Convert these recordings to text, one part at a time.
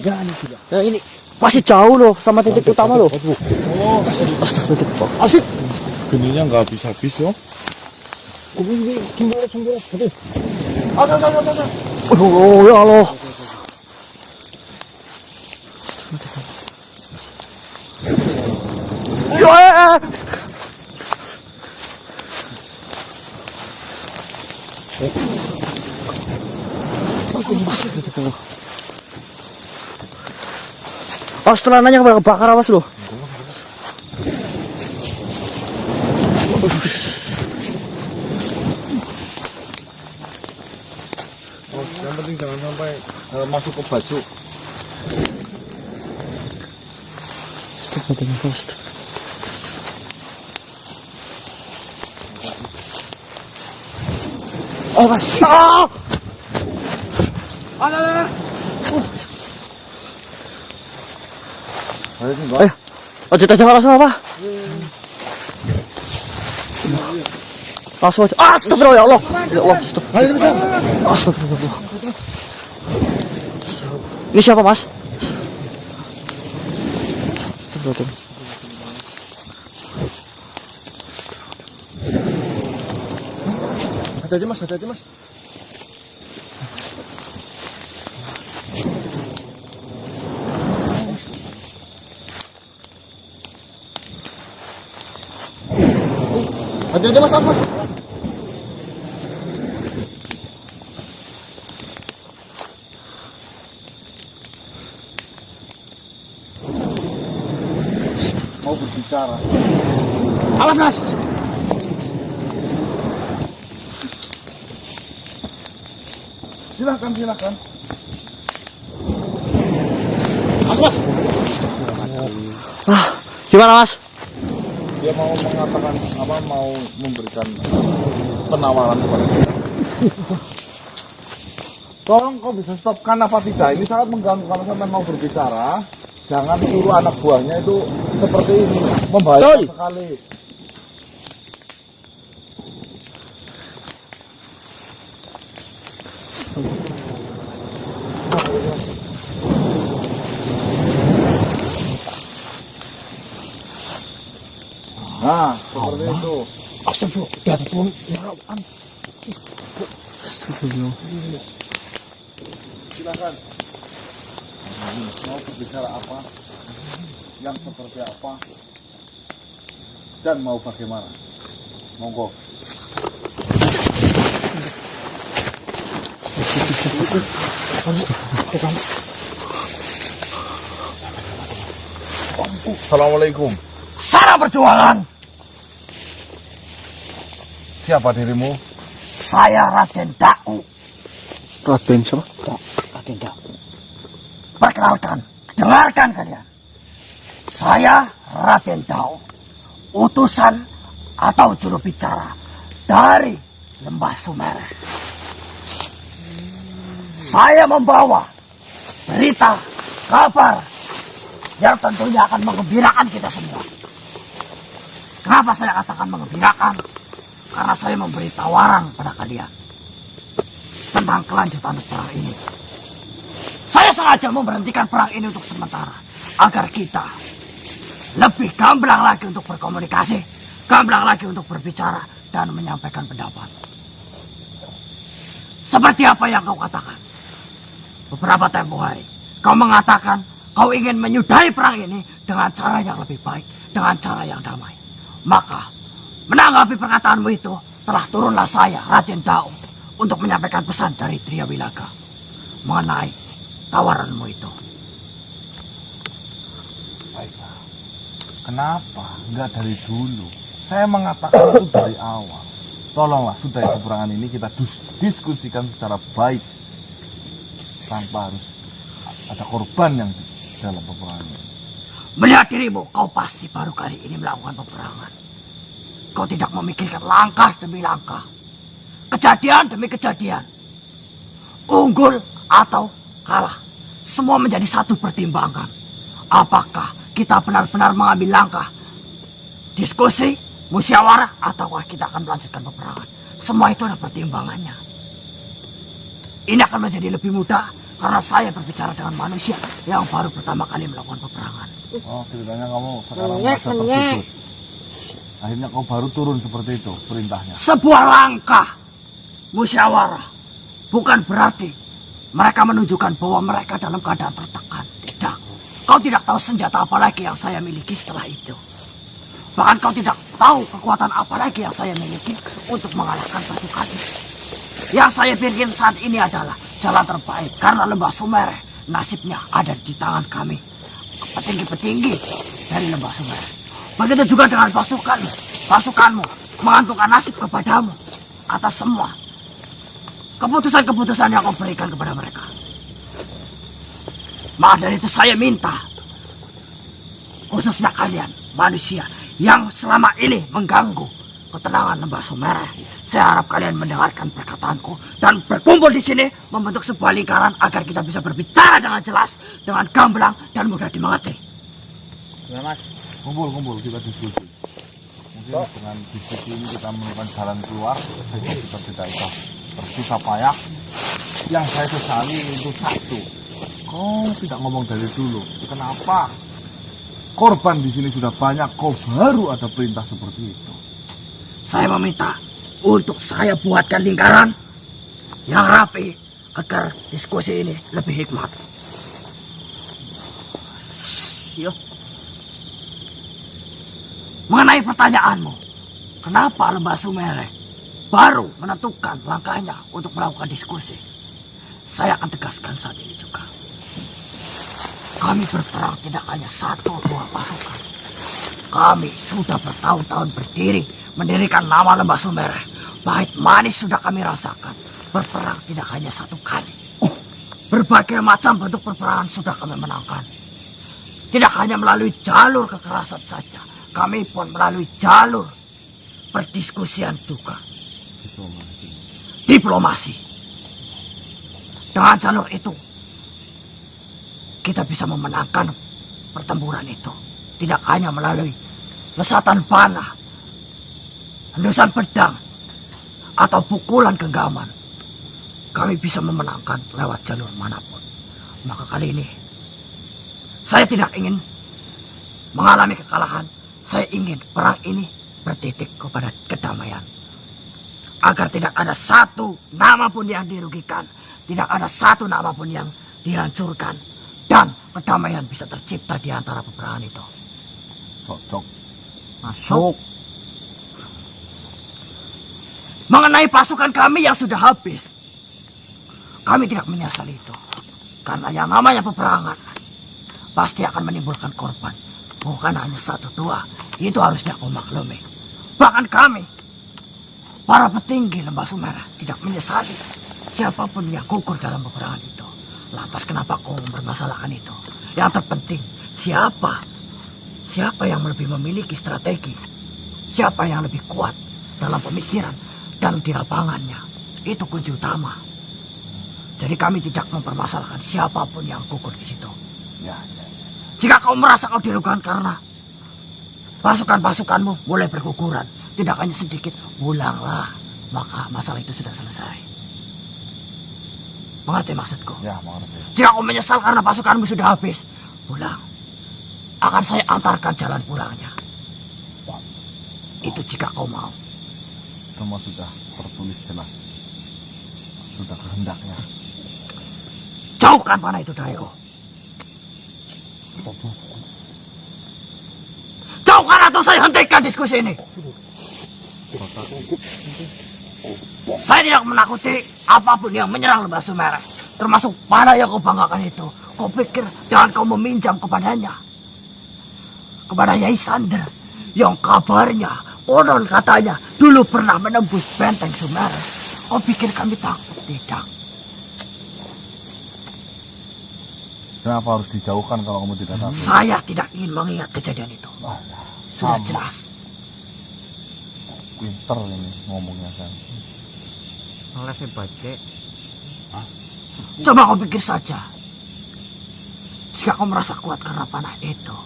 Ya, ini sudah. Nah ini masih jauh loh sama titik utama loh. Oh, Astagfirullah. asik. Geninya nggak habis-habis yo. Ini jumbo. Aduh. Ada. Oh ya Allah. Ya. Oh, setelanannya kebakar awas loh. Yang penting jangan sampai masuk ke baju. Oh, ah! Ada. Ayo, lanjut aja langsung apa? Langsung aja. Astagfirullah ya Allah. Ya Allah, astagfirullah. Ini siapa mas? Astagfirullah. Hati-hati mas. Hati-hati mas. Mau berbicara. Awas mas. Silakan. Mas. Gimana mas? Dia mau mengatakan apa, mau memberikan penawaran kepada kita. Tolong kau bisa stopkan apa tidak? Ini sangat mengganggu kalau sampai mau berbicara. Jangan suruh anak buahnya itu seperti ini, membahayakan sekali. Nah, seperti itu. Astagfirullah. Hati-hati pun. Silakan. Mau berbicara apa? Yang seperti apa? Dan mau bagaimana? Monggo. Assalamualaikum. Salam perjuangan. Siapa dirimu? Saya Raden Dau. Raden siapa? Raden Dau. Perkenalkan, dengarkan kalian. Saya Raden Dau, utusan atau juru bicara dari Lembah Sumereh. Saya membawa berita, kabar yang tentunya akan menggembirakan kita semua. Kenapa saya katakan menggembirakan? Karena saya memberi tawaran pada kalian tentang kelanjutan perang ini. Saya sengaja memberhentikan perang ini untuk sementara, agar kita lebih gamblang lagi untuk berkomunikasi, gamblang lagi untuk berbicara dan menyampaikan pendapat. Seperti apa yang kau katakan? Beberapa tempo hari, kau mengatakan kau ingin menyudahi perang ini dengan cara yang lebih baik, dengan cara yang damai. Maka, menanggapi perkataanmu itu, telah turunlah saya, Raden Dau, untuk menyampaikan pesan dari Triawilaga mengenai tawaranmu itu. Baiklah. Kenapa enggak dari dulu? Saya mengatakan itu dari awal. Tolonglah, sudah peperangan ini kita diskusikan secara baik, tanpa harus ada korban yang dalam peperangan ini. Melihat dirimu, kau pasti baru kali ini melakukan peperangan. Kau tidak memikirkan langkah demi langkah, kejadian demi kejadian, unggul atau kalah, semua menjadi satu pertimbangan. Apakah kita benar-benar mengambil langkah diskusi, musyawarah, ataukah kita akan melanjutkan peperangan? Semua itu ada pertimbangannya. Ini akan menjadi lebih mudah Karena saya berbicara dengan manusia yang baru pertama kali melakukan peperangan. Oh, ceritanya kamu sekarang merasa terkejut. Akhirnya kau baru turun seperti itu perintahnya. Sebuah langkah musyawarah bukan berarti mereka menunjukkan bahwa mereka dalam keadaan tertekan. Tidak. Kau tidak tahu senjata apa lagi yang saya miliki setelah itu. Bahkan kau tidak tahu kekuatan apa lagi yang saya miliki untuk mengalahkan pasukan itu. Yang saya pikir saat ini adalah jalan terbaik karena Lembah Sumereh nasibnya ada di tangan kami. Petinggi-petinggi dari Lembah Sumereh. Begitu juga dengan pasukanmu mengantukkan nasib kepadamu atas semua keputusan-keputusan yang kau berikan kepada mereka. Maka dari itu saya minta, khususnya kalian manusia yang selama ini mengganggu ketenangan Lembah Sumereh, saya harap kalian mendengarkan perkataanku dan berkumpul di sini membentuk sebuah lingkaran agar kita bisa berbicara dengan jelas, dengan gamblang dan mudah dimengerti. Ya mas. Kumpul kita diskusi. Mungkin dengan diskusi ini kita menemukan jalan keluar sehingga kita tidak usah bersusah payah. Yang saya sesali itu satu, kau tidak ngomong dari dulu. Kenapa? Korban di sini sudah banyak, kau baru ada perintah seperti itu. Saya meminta untuk saya buatkan lingkaran yang rapi agar diskusi ini lebih hikmat. Yo. Mengenai pertanyaanmu, kenapa Lembah Sumereh baru menentukan langkahnya untuk melakukan diskusi? Saya akan tegaskan saat ini juga. Kami berperang tidak hanya 1-2 pasukan. Kami sudah bertahun-tahun berdiri mendirikan nama Lembah Sumereh. Pahit manis sudah kami rasakan. Berperang tidak hanya 1 kali. Berbagai macam bentuk perperangan sudah kami menangkan. Tidak hanya melalui jalur kekerasan saja. Kami pun melalui jalur perdiskusian juga. Diplomasi. Dengan jalur itu, kita bisa memenangkan pertempuran itu. Tidak hanya melalui lesatan panah, hendasan pedang, atau pukulan genggaman. Kami bisa memenangkan lewat jalur manapun. Maka kali ini, saya tidak ingin mengalami kekalahan. Saya ingin perang ini bertitik kepada kedamaian. Agar tidak ada satu nama pun yang dirugikan. Tidak ada satu nama pun yang dihancurkan. Dan kedamaian bisa tercipta di antara peperangan itu. Cocok. Masuk. Mengenai pasukan kami yang sudah habis, kami tidak menyesali itu. Karena yang namanya peperangan pasti akan menimbulkan korban. Bukan hanya 1-2, itu harusnya kau maklumi. Bahkan kami, para petinggi Lembah Sumereh, tidak menyesali siapapun yang gugur dalam peperangan itu. Lantas kenapa kau mempermasalahkan itu? Yang terpenting, siapa yang lebih memiliki strategi, siapa yang lebih kuat dalam pemikiran dan di lapangannya. Itu kunci utama. Jadi kami tidak mempermasalahkan siapapun yang gugur di situ. Ya. Jika kau merasa kau dirugikan karena pasukan-pasukanmu mulai berguguran, tidak hanya sedikit, pulanglah. Maka masalah itu sudah selesai. Mengerti maksudku? Ya, mengerti. Jika kau menyesal karena pasukanmu sudah habis, pulang. Akan saya antarkan jalan pulangnya. Itu jika kau mau. Semua sudah tertulis jelas. Sudah kehendaknya. Jauhkan panah itu dariku. Jauhkan atau saya hentikan diskusi ini. Saya tidak menakuti apapun yang menyerang Lembah Sumereh. Termasuk panah yang kau banggakan itu. Kau pikir jangan kau meminjam kepadanya. Kepada Nyai Sander. Yang kabarnya, konon katanya, dulu pernah menembus benteng Sumereh. Kau pikir kami takut? Tidak. Kenapa harus dijauhkan kalau kamu tidak tahu? Saya tidak ingin mengingat kejadian itu. Sudah sama. jelas. Pinter ini ngomongnya kan. Oleh saya baca. Coba kau pikir saja. Jika kau merasa kuat karena panah itu,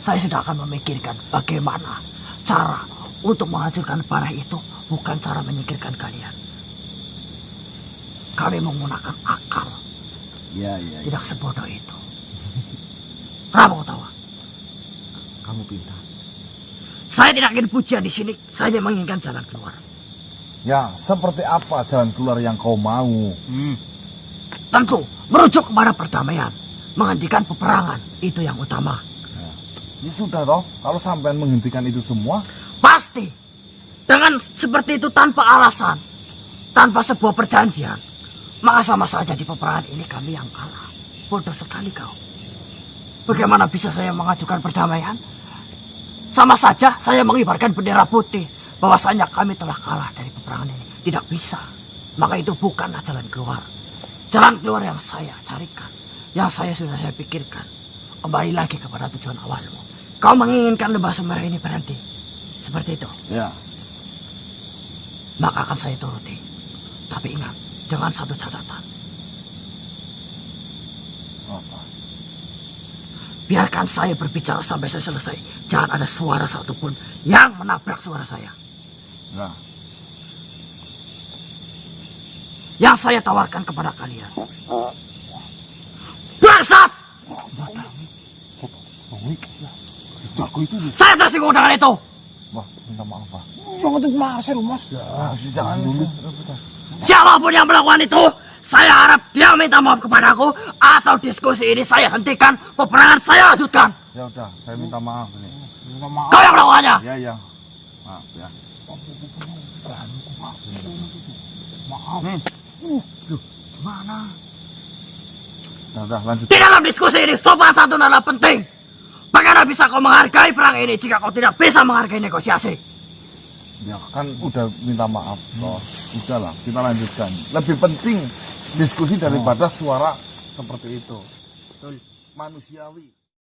saya sudah akan memikirkan bagaimana cara untuk menghancurkan panah itu, bukan cara menyingkirkan kalian. Kami menggunakan akal. Iya. Tidak sebodoh itu. Kenapa kau tawa? Kamu pintar. Saya tidak ingin pujian di sini. Saya hanya menginginkan jalan keluar. Ya, seperti apa jalan keluar yang kau mau? Tentu merujuk kepada perdamaian, menghentikan peperangan, itu yang utama. Ya sudah toh, kalau sampean menghentikan itu semua, Pasti dengan seperti itu tanpa alasan, tanpa sebuah perjanjian, maka sama saja di peperangan ini kami yang kalah. Bodoh sekali kau. Bagaimana bisa saya mengajukan perdamaian? Sama saja saya mengibarkan bendera putih, bahwasanya kami telah kalah dari peperangan ini. Tidak bisa. Maka itu bukanlah jalan keluar. Jalan keluar yang saya carikan, yang saya sudah pikirkan. Kembali lagi kepada tujuan awalmu. Kau menginginkan lembah Sumerah ini berhenti. Seperti itu. ya. Maka akan saya turuti. Tapi ingat, dengan satu catatan. Apa? Biarkan saya berbicara sampai saya selesai. Jangan ada suara satupun yang menabrak suara saya. Ya. Yang saya tawarkan kepada kalian. Bangsat! Jago itu. Saya tersinggung dengan itu. Wah, minta maaf, Pak. Jangan tuh masih Mas. Jangan dulu. Siapapun yang melakukan itu, saya harap dia minta maaf kepadaku, atau diskusi ini saya hentikan, peperangan saya lanjutkan. Ya udah, saya minta maaf ini. Kau yang melakukannya. Ya. Maaf ya. Mana? Udah, lanjut. Di dalam diskusi ini, sopan santun adalah penting. Bagaimana bisa kau menghargai perang ini jika kau tidak bisa menghargai negosiasi? Ya kan udah minta maaf loh. Udahlah, kita lanjutkan. Lebih penting diskusi daripada suara seperti itu. Manusiawi.